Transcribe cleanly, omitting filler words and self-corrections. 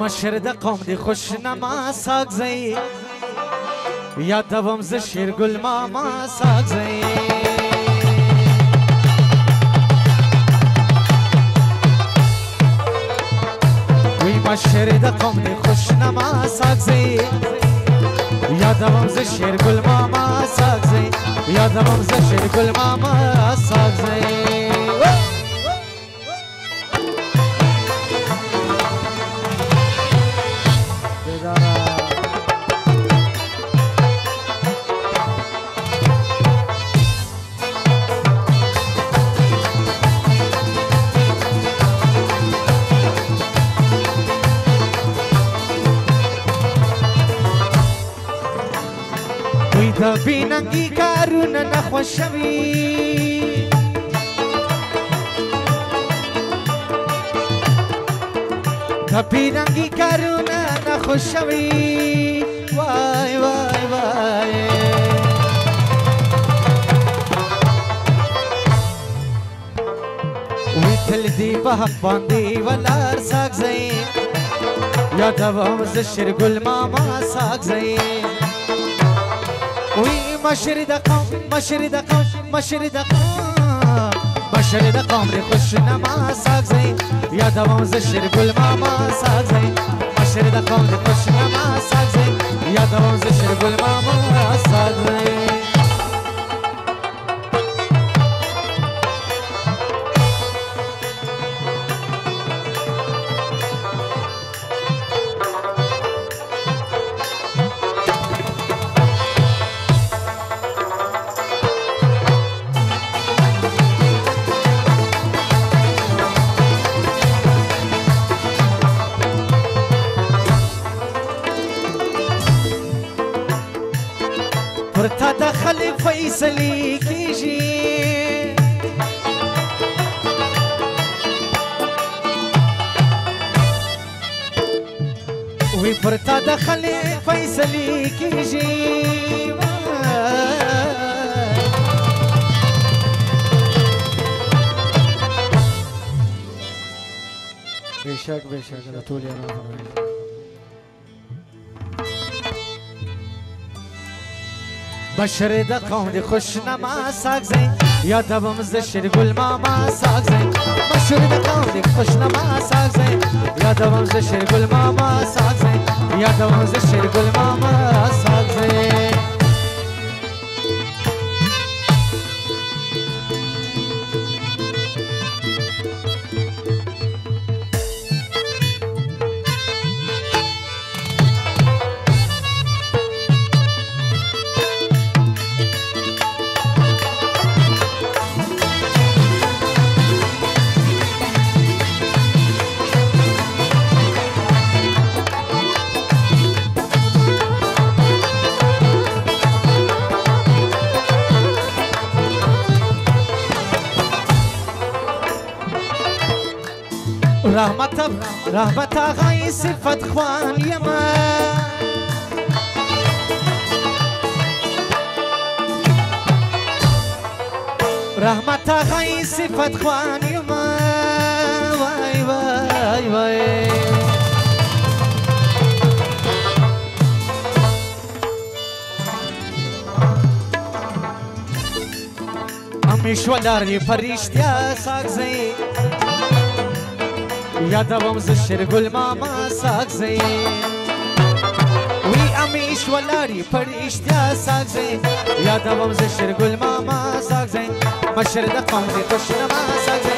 مشر د قوم دی خوشنما ساگزی یادوم ز شیرگل ماما ساگزی وی مشر د قوم دی خوشنما ساگزی یادوم ز شیرگل ماما ساگزی یادوم ز شیرگل ماما ساگزی د بیننګي کارونه نخوشوي د بیننګي کارونه نخوشوي وای وای وای وی تل دی په حق باندې ولار ساگزي یادوم ز شیرګل ماما ساگزي وی مشر د قوم مشر د قوم مشر د قوم مشر د قوم دی خوشنما ساگزی یادوم ز شیرگل ماما ساگزی مشر د قوم دی خوشنما ساگزی یادوم ز شیرگل ماما ساگزی ورتا دخل فیصلی کیجی وی ورتا دخل فیصلی کیجی بیشک بیشک رطول یارا فرمائی بشر د قوم دی خوشنما ساگزی یادوم ز شیرگل ماما ساگزی بشر د قوم دی خوشنما ساگزی یادوم ز شیرگل ماما ساگزی یادوم ز شیرگل ماما ساگزی رحمت آغای صفت خوان یما رحمت آغای صفت خوان یما وای وای وای امیش ولاری پریشتیا ساگزی یادوم ز شیرگل ماما ساگزی وی امیش ولاری پریشتیا ساگزی یادوم ز شیرگل ماما ساگزی مشر د قوم دی خوشنما ساگزی